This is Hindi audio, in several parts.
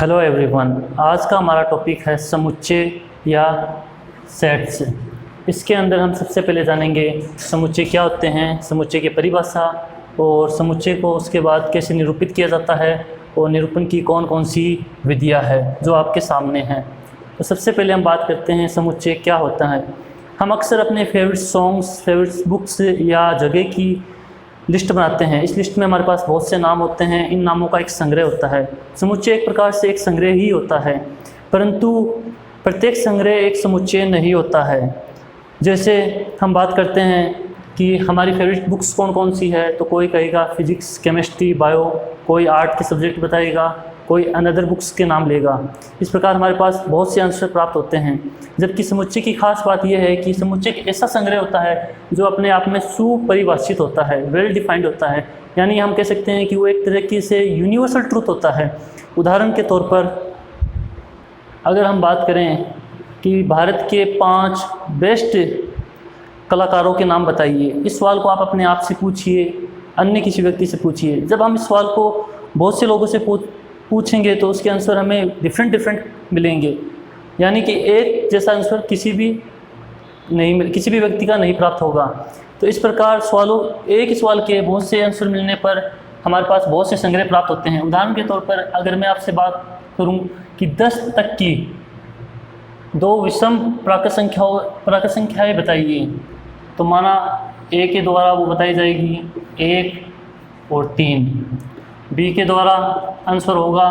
हेलो एवरीवन, आज का हमारा टॉपिक है समुच्चय या सेट्स। इसके अंदर हम सबसे पहले जानेंगे समुच्चय क्या होते हैं, समुच्चय की परिभाषा और समुच्चय को उसके बाद कैसे निरूपित किया जाता है और निरूपण की कौन कौन सी विधियाँ है जो आपके सामने हैं। तो सबसे पहले हम बात करते हैं समुच्चय क्या होता है। हम अक्सर अपने फेवरेट सॉन्ग्स, फेवरेट बुक्स या जगह की लिस्ट बनाते हैं। इस लिस्ट में हमारे पास बहुत से नाम होते हैं, इन नामों का एक संग्रह होता है। समुच्चय एक प्रकार से एक संग्रह ही होता है, परंतु प्रत्येक संग्रह एक समुच्चय नहीं होता है। जैसे हम बात करते हैं कि हमारी फेवरेट बुक्स कौन कौन सी है, तो कोई कहेगा फिजिक्स, केमिस्ट्री, बायो, कोई आर्ट के सब्जेक्ट बताएगा, कोई अनदर बुक्स के नाम लेगा। इस प्रकार हमारे पास बहुत से आंसर प्राप्त होते हैं। जबकि समुच्चय की खास बात यह है कि समुच्चय एक ऐसा संग्रह होता है जो अपने आप में सुपरिभाषित होता है, वेल डिफाइंड होता है। यानी हम कह सकते हैं कि वो एक तरीके से यूनिवर्सल ट्रूथ होता है। उदाहरण के तौर पर अगर हम बात करें कि भारत के 5 बेस्ट कलाकारों के नाम बताइए, इस सवाल को आप अपने आप से पूछिए, अन्य किसी व्यक्ति से पूछिए। जब हम इस सवाल को बहुत से लोगों से पूछेंगे तो उसके आंसर हमें डिफरेंट मिलेंगे। यानी कि एक जैसा आंसर किसी भी व्यक्ति का नहीं प्राप्त होगा। तो इस प्रकार एक ही सवाल के बहुत से आंसर मिलने पर हमारे पास बहुत से संग्रह प्राप्त होते हैं। उदाहरण के तौर पर अगर मैं आपसे बात करूं कि 10 तक की 2 विषम प्राकृत संख्याएं बताइए, तो माना ए के द्वारा वो बताई जाएगी 1 और 3, बी के द्वारा आंसर होगा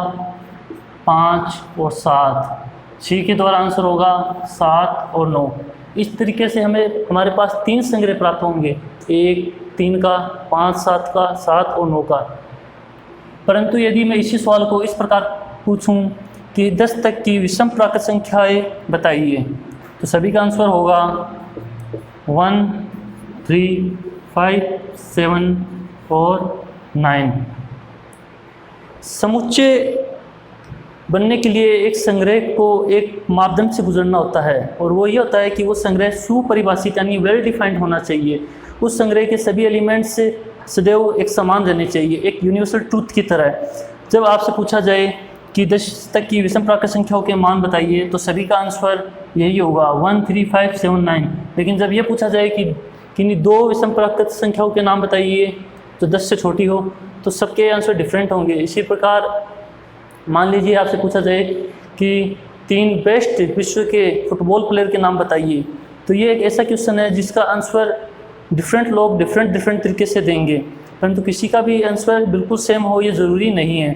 5 और 7, सी के द्वारा आंसर होगा 7 और 9। इस तरीके से हमारे पास 3 संग्रह प्राप्त होंगे, 1, 3 का, 5, 7 का, 7 और 9 का। परंतु यदि मैं इसी सवाल को इस प्रकार पूछूं कि 10 तक की विषम प्राकृत संख्याएं बताइए, तो सभी का आंसर होगा 1, 3, 5, 7 और 9। समुच्चय बनने के लिए एक संग्रह को एक मापदंड से गुजरना होता है, और वो ये होता है कि वो संग्रह सुपरिभाषित यानी वेल डिफाइंड होना चाहिए। उस संग्रह के सभी एलिमेंट्स सदैव एक समान रहने चाहिए, एक यूनिवर्सल ट्रूथ की तरह। जब आपसे पूछा जाए कि 10 तक की विषम प्राकृत संख्याओं के मान बताइए, तो सभी का आंसर यही होगा 1, 3, 5, 7, 9। लेकिन जब ये पूछा जाए कि किन्हीं 2 विषम प्राकृत संख्याओं के नाम बताइए जो 10 से छोटी हो, तो सबके आंसर डिफरेंट होंगे। इसी प्रकार मान लीजिए आपसे पूछा जाए कि 3 बेस्ट विश्व के फुटबॉल प्लेयर के नाम बताइए, तो ये एक ऐसा क्वेश्चन है जिसका आंसर डिफरेंट लोग डिफरेंट तरीके से देंगे, परंतु किसी का भी आंसर बिल्कुल सेम हो ये ज़रूरी नहीं है।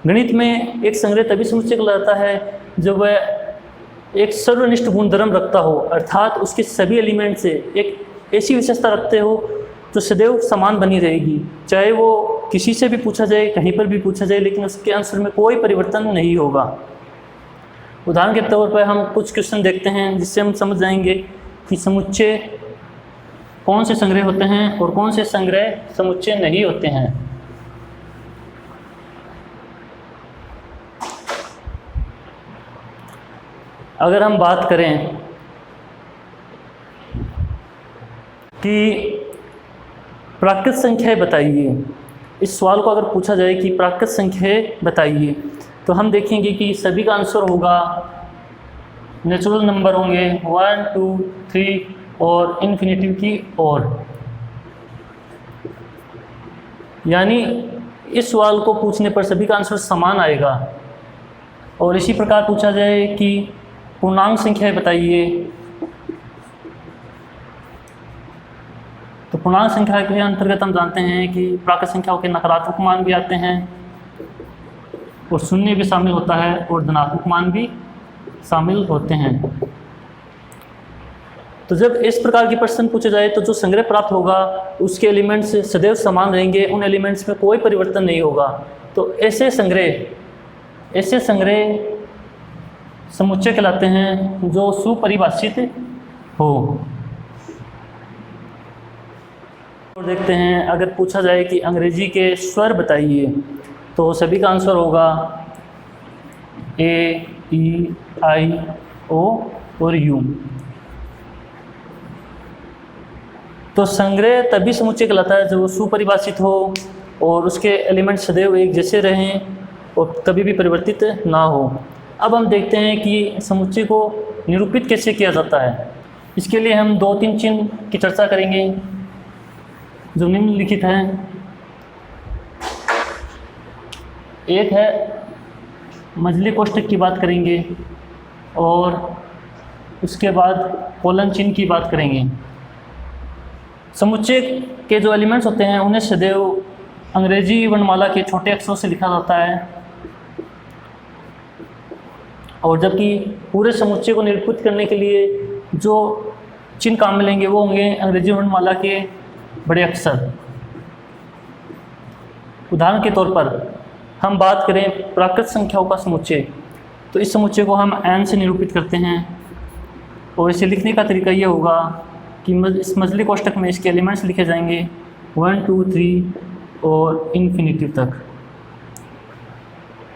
गणित में एक संग्रह तभी समुच्चय कहलाता है जब वह एक सर्वनिष्ठ गुणधर्म रखता हो, अर्थात उसके सभी एलिमेंट से एक ऐसी विशेषता रखते हो जो सदैव समान बनी रहेगी। चाहे वो किसी से भी पूछा जाए, कहीं पर भी पूछा जाए, लेकिन उसके आंसर में कोई परिवर्तन नहीं होगा। उदाहरण के तौर पर हम कुछ क्वेश्चन देखते हैं जिससे हम समझ जाएंगे कि समुच्चय कौन से संग्रह होते हैं और कौन से संग्रह समुच्चय नहीं होते हैं। अगर हम बात करें कि प्राकृत संख्याएं बताइए, इस सवाल को अगर पूछा जाए कि प्राकृत संख्याएं बताइए, तो हम देखेंगे कि सभी का आंसर होगा नेचुरल नंबर होंगे 1, 2, 3 और इन्फिनिटी की ओर। यानी इस सवाल को पूछने पर सभी का आंसर समान आएगा। और इसी प्रकार पूछा जाए कि पूर्णांक संख्याएं बताइए, तो पूर्णांक संख्या के अंतर्गत हम जानते हैं कि प्राकृत संख्याओं के नकारात्मक मान भी आते हैं और शून्य भी शामिल होता है और धनात्मक मान भी शामिल होते हैं। तो जब इस प्रकार के प्रश्न पूछे जाए तो जो संग्रह प्राप्त होगा उसके एलिमेंट्स सदैव समान रहेंगे, उन एलिमेंट्स में कोई परिवर्तन नहीं होगा। तो ऐसे संग्रह समुच्चय कहलाते हैं जो सुपरिभाषित हो। और देखते हैं, अगर पूछा जाए कि अंग्रेजी के स्वर बताइए, तो सभी का आंसर होगा ए, ई, आई, ओ और यू। तो संग्रह तभी समुच्चय कहलाता है जब वो सुपरिभाषित हो और उसके एलिमेंट सदैव एक जैसे रहें और कभी भी परिवर्तित ना हो। अब हम देखते हैं कि समुच्चय को निरूपित कैसे किया जाता है। इसके लिए हम 2-3 चिन्ह की चर्चा करेंगे जो निम्नलिखित हैं। एक है मझली कोष्ठक की बात करेंगे और उसके बाद कोलन चिन्ह की बात करेंगे। समुच्चय के जो एलिमेंट्स होते हैं उन्हें सदैव अंग्रेजी वर्णमाला के छोटे अक्षरों से लिखा जाता है, और जबकि पूरे समुच्चय को निरूपित करने के लिए जो चिन्ह काम में लेंगे वो होंगे अंग्रेजी वर्णमाला के बड़े अक्षर। उदाहरण के तौर पर हम बात करें प्राकृत संख्याओं का समुच्चय, तो इस समुच्चय को हम n से निरूपित करते हैं, और इसे लिखने का तरीका ये होगा कि इस मझली कोष्ठक में इसके एलिमेंट्स लिखे जाएंगे 1, 2, 3 और इन्फिनिटी तक।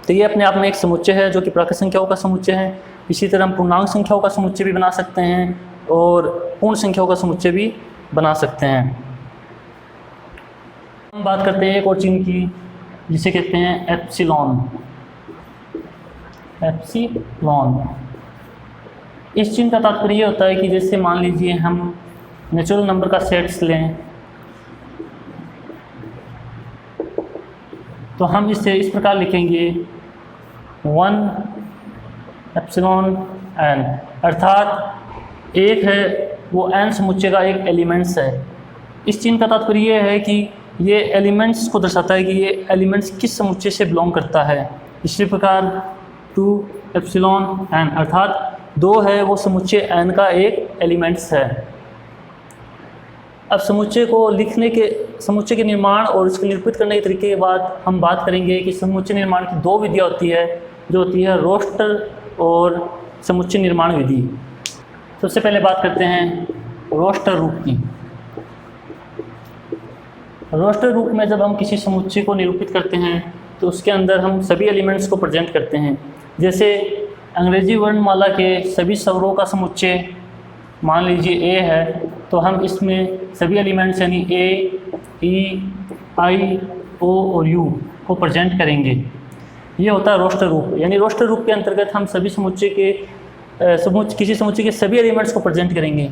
तो ये अपने आप में एक समुच्चय है जो कि प्राकृत संख्याओं का समुच्चय है। इसी तरह हम पूर्णांक संख्याओं का समुच्चय भी बना सकते हैं और पूर्ण संख्याओं का समुच्चय भी बना सकते हैं। हम बात करते हैं एक और चिन्ह की जिसे कहते हैं एप्सिलॉन। एप्सिलॉन, इस चिन्ह का तात्पर्य ये होता है कि जैसे मान लीजिए हम नेचुरल नंबर का सेट्स लें, तो हम इसे इस प्रकार लिखेंगे 1 एप्सिलॉन n, अर्थात एक है वो n समुच्चय का एक एलिमेंट्स है। इस चिन्ह का तात्पर्य ये है कि ये एलिमेंट्स को दर्शाता है कि ये एलिमेंट्स किस समुच्चय से बिलोंग करता है। इसी प्रकार 2 एप्सिलॉन n, अर्थात 2 है वो समुच्चय n का एक एलिमेंट्स है। अब समुच्चय को लिखने के, समुच्चय के निर्माण और इसको निरूपित करने के तरीके के बाद हम बात करेंगे कि समुच्चय निर्माण की 2 विधियाँ होती है, जो होती है रोस्टर और समुच्चय निर्माण विधि। सबसे पहले बात करते हैं रोस्टर रूप की। रोस्टर रूप में जब हम किसी समुच्चय को निरूपित करते हैं तो उसके अंदर हम सभी एलिमेंट्स को प्रेजेंट करते हैं। जैसे अंग्रेजी वर्णमाला के सभी स्वरों का समुच्चय मान लीजिए A है, तो हम इसमें सभी एलिमेंट्स यानी A, E, I, O और U को प्रेजेंट करेंगे। ये होता है रोस्टर रूप। यानी रोस्टर रूप के अंतर्गत हम सभी समुच्चय के किसी समुच्चय के सभी एलिमेंट्स को प्रेजेंट करेंगे।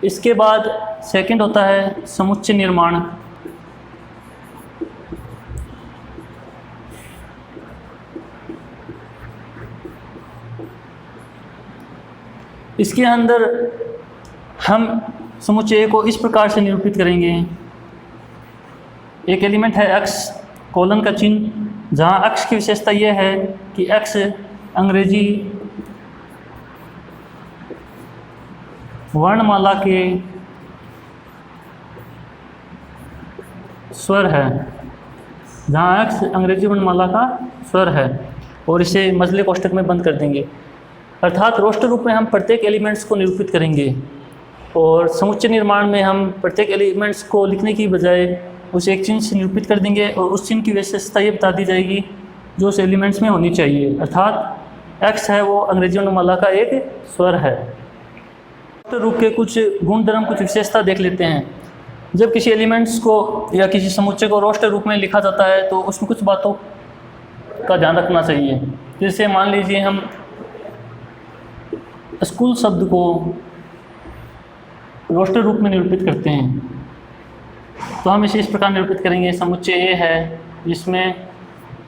इसके बाद सेकंड होता है समुच्चय निर्माण। इसके अंदर हम समुच्चय को इस प्रकार से निरूपित करेंगे। एक एलिमेंट है x, कोलन का चिन्ह, जहाँ x की विशेषता यह है कि x अंग्रेजी वर्णमाला के स्वर है, जहाँ x अंग्रेजी वर्णमाला का स्वर है, और इसे मझले कोष्ठक में बंद कर देंगे। अर्थात रोस्टर रूप में हम प्रत्येक एलिमेंट्स को निरूपित करेंगे और समुच्चय निर्माण में हम प्रत्येक एलिमेंट्स को लिखने की बजाय उसे एक चिन्ह से निरूपित कर देंगे, और उस चिन्ह की विशेषता ये बता दी जाएगी जो उस एलिमेंट्स में होनी चाहिए। अर्थात x है वो अंग्रेजी वर्णमाला का एक स्वर है। रोस्टर रूप के कुछ गुणधर्म, कुछ विशेषता देख लेते हैं। जब किसी एलिमेंट्स को या किसी समुच्चय को रोस्टर रूप में लिखा जाता है तो उसमें कुछ बातों का ध्यान रखना चाहिए। जैसे मान लीजिए हम स्कूल शब्द को रोस्टर रूप में निरूपित करते हैं, तो हम इसे इस प्रकार निरूपित करेंगे। समुच्चय A है जिसमें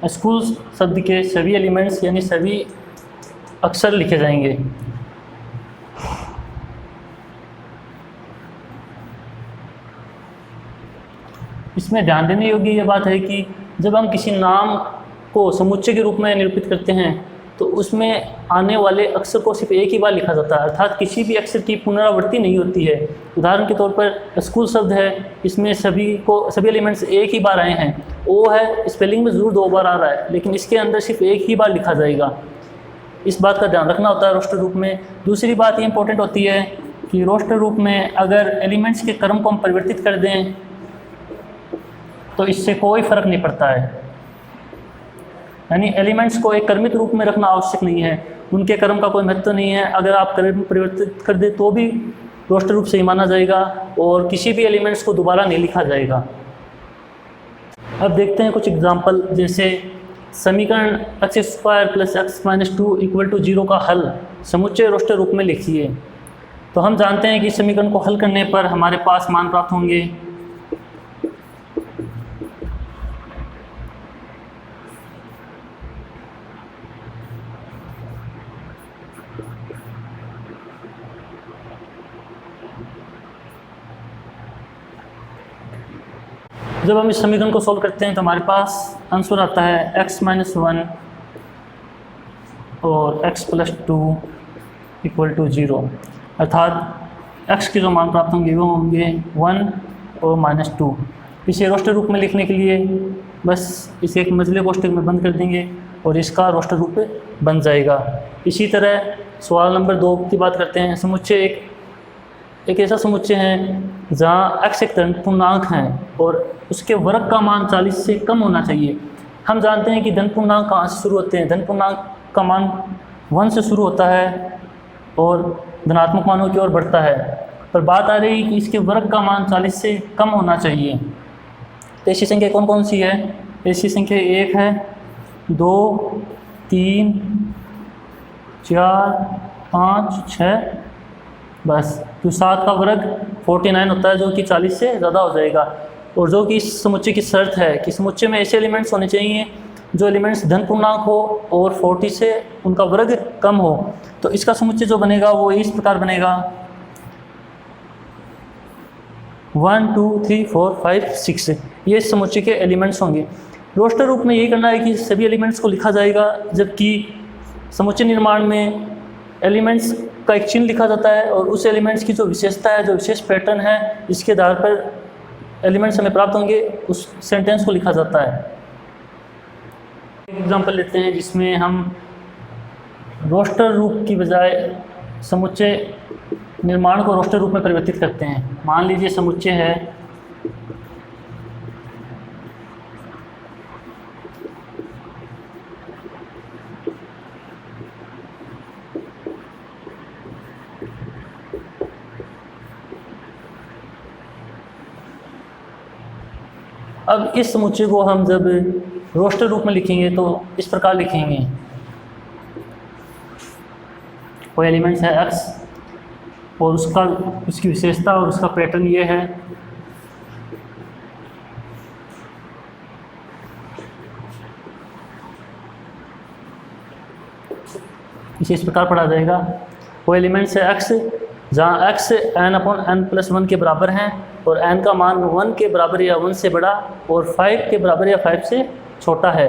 स्कूल शब्द के सभी एलिमेंट्स यानी सभी अक्षर लिखे जाएंगे। इसमें ध्यान देने योग्य ये बात है कि जब हम किसी नाम को समुच्चय के रूप में निरूपित करते हैं तो उसमें आने वाले अक्षर को सिर्फ एक ही बार लिखा जाता है, अर्थात किसी भी अक्षर की पुनरावृत्ति नहीं होती है। उदाहरण के तौर पर स्कूल शब्द है, इसमें सभी एलिमेंट्स एक ही बार आए हैं। ओ है, स्पेलिंग में ज़रूर 2 बार आ रहा है, लेकिन इसके अंदर सिर्फ एक ही बार लिखा जाएगा। इस बात का ध्यान रखना होता है रोस्टर रूप में। दूसरी बात ये इंपॉर्टेंट होती है कि रोस्टर रूप में अगर एलिमेंट्स के क्रम को हम परिवर्तित कर दें तो इससे कोई फ़र्क नहीं पड़ता है। यानी एलिमेंट्स को एक क्रमित रूप में रखना आवश्यक नहीं है, उनके क्रम का कोई महत्व नहीं है। अगर आप क्रम परिवर्तित कर दें तो भी रोस्टर रूप से ही माना जाएगा और किसी भी एलिमेंट्स को दोबारा नहीं लिखा जाएगा। अब देखते हैं कुछ एग्जांपल। जैसे समीकरण x² + x-2 = 0 का हल समुच्चय रोस्टर रूप में लिखिए। तो हम जानते हैं कि समीकरण को हल करने पर हमारे पास मान प्राप्त होंगे जब हम इस समीकरण को सॉल्व करते हैं तो हमारे पास आंसर आता है x-1 और x+2 = 0, अर्थात x के जो मान प्राप्त होंगे वो होंगे 1 और -2। इसे रोस्टर रूप में लिखने के लिए बस इसे एक मजले कोष्ठक में बंद कर देंगे और इसका रोस्टर रूप बन जाएगा। इसी तरह सवाल नंबर 2 की बात करते हैं। समुच्चय एक ऐसा समुच्चय है जहाँ x एक धन पूर्णांक है और उसके वर्ग का मान 40 से कम होना चाहिए। हम जानते हैं कि धन पूर्णांक कहाँ से शुरू होते हैं। धन पूर्णांक का मान 1 से शुरू होता है और धनात्मक मानों की ओर बढ़ता है, पर बात आ रही है कि इसके वर्ग का मान 40 से कम होना चाहिए। तो ऐसी संख्या कौन कौन सी है? ऐसी संख्या 1 है, 2, 3, 4, 5, 6, बस। तो 7 का वर्ग 49 होता है, जो कि 40 से ज़्यादा हो जाएगा। और जो कि इस समुच्चय की शर्त है कि समुच्चय में ऐसे एलिमेंट्स होने चाहिए जो एलिमेंट्स धन पूर्णांक हो और 40 से उनका वर्ग कम हो। तो इसका समुच्चय जो बनेगा वो इस प्रकार बनेगा 1, 2, 3, 4, 5, 6। ये इस समुच्चय के एलिमेंट्स होंगे। रोस्टर रूप में यही करना है कि सभी एलिमेंट्स को लिखा जाएगा, जबकि समुच्चय निर्माण में एलिमेंट्स का एक चिन्ह लिखा जाता है और उस एलिमेंट्स की जो विशेषता है, जो विशेष पैटर्न है, जिसके आधार पर एलिमेंट्स हमें प्राप्त होंगे, उस सेंटेंस को लिखा जाता है। एग्जांपल लेते हैं जिसमें हम रोस्टर रूप की बजाय समुच्चय निर्माण को रोस्टर रूप में परिवर्तित करते हैं। मान लीजिए समुच्चय है अब इस समुच्चय को हम जब रोस्टर रूप में लिखेंगे तो इस प्रकार लिखेंगे, कोई एलिमेंट्स है x और उसकी विशेषता और उसका पैटर्न ये है। इसे इस प्रकार पढ़ा जाएगा, कोई एलिमेंट्स है x जहाँ x n/n+1 के बराबर हैं और n का मान 1 के बराबर या 1 से बड़ा और 5 के बराबर या 5 से छोटा है।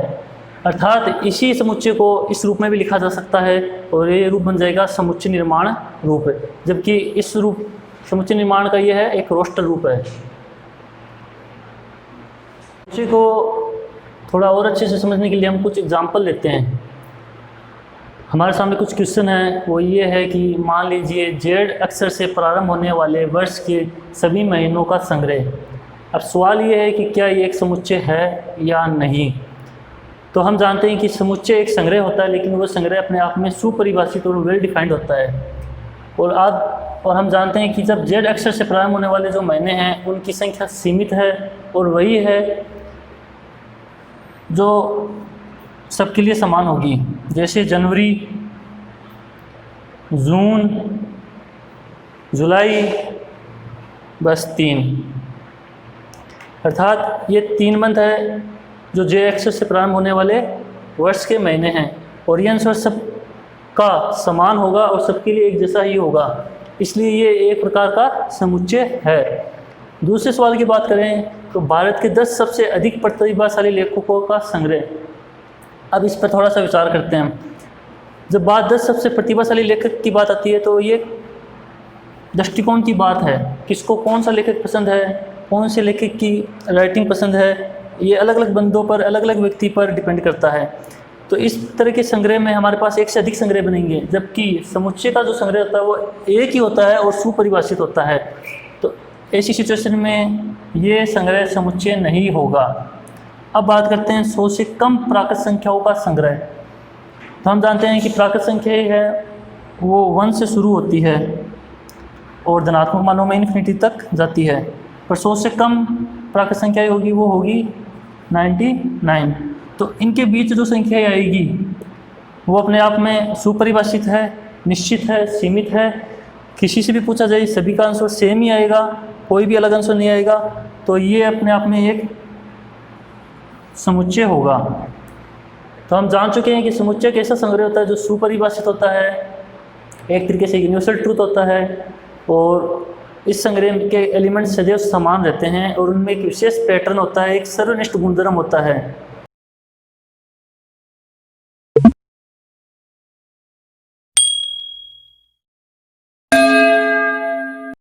अर्थात इसी समुच्चय को इस रूप में भी लिखा जा सकता है और ये रूप बन जाएगा समुच्चय निर्माण रूप, जबकि इस रूप समुच्चय निर्माण का ये है एक रोस्टर रूप है। समुच्चय को थोड़ा और अच्छे से समझने के लिए हम कुछ एग्जाम्पल लेते हैं। हमारे सामने कुछ क्वेश्चन है, वो ये है कि मान लीजिए जेड अक्षर से प्रारंभ होने वाले वर्ष के सभी महीनों का संग्रह। अब सवाल ये है कि क्या ये एक समुच्चय है या नहीं। तो हम जानते हैं कि समुच्चय एक संग्रह होता है, लेकिन वो संग्रह अपने आप में सुपरिभाषित और वेल डिफाइंड होता है। और हम जानते हैं कि जब जेड अक्षर से प्रारंभ होने वाले जो महीने हैं उनकी संख्या सीमित है और वही है जो सबके लिए समान होगी। जैसे जनवरी, जून, जुलाई, बस 3। अर्थात ये 3 मंथ है जो जे अक्षर से प्रारंभ होने वाले वर्ष के महीने हैं और ये आंसर सब का समान होगा और सबके लिए एक जैसा ही होगा, इसलिए ये एक प्रकार का समुच्चय है। दूसरे सवाल की बात करें तो भारत के 10 सबसे अधिक प्रतिभाशाली लेखकों का संग्रह। अब इस पर थोड़ा सा विचार करते हैं। जब बात 10 सबसे प्रतिभाशाली लेखक की बात आती है तो ये दृष्टिकोण की बात है, किसको कौन सा लेखक पसंद है, कौन से लेखक की राइटिंग पसंद है, ये अलग अलग बंदों पर, अलग अलग व्यक्ति पर डिपेंड करता है। तो इस तरह के संग्रह में हमारे पास एक से अधिक संग्रह बनेंगे, जबकि समुच्चय का जो संग्रह होता है वो एक ही होता है और सुपरिभाषित होता है। तो ऐसी सिचुएशन में ये संग्रह समुच्चय नहीं होगा। अब बात करते हैं 100 से कम प्राकृत संख्याओं का संग्रह। तो हम जानते हैं कि प्राकृत संख्या है वो 1 से शुरू होती है और धनात्मक मानों में इन्फिनिटी तक जाती है, पर 100 से कम प्राकृत संख्या होगी वो होगी 99। तो इनके बीच जो संख्या आएगी वो अपने आप में सुपरिभाषित है, निश्चित है, सीमित है। किसी से भी पूछा जाए सभी का आंसर सेम ही आएगा, कोई भी अलग आंसर नहीं आएगा। तो ये अपने आप में एक समुच्चय होगा। तो हम जान चुके हैं कि समुच्चय कैसा संग्रह होता है जो सुपरिभाषित होता है, एक तरीके से यूनिवर्सल ट्रूथ होता है, और इस संग्रह के एलिमेंट्स सदैव समान रहते हैं और उनमें एक विशेष पैटर्न होता है, एक सर्वनिष्ठ गुणधर्म होता है।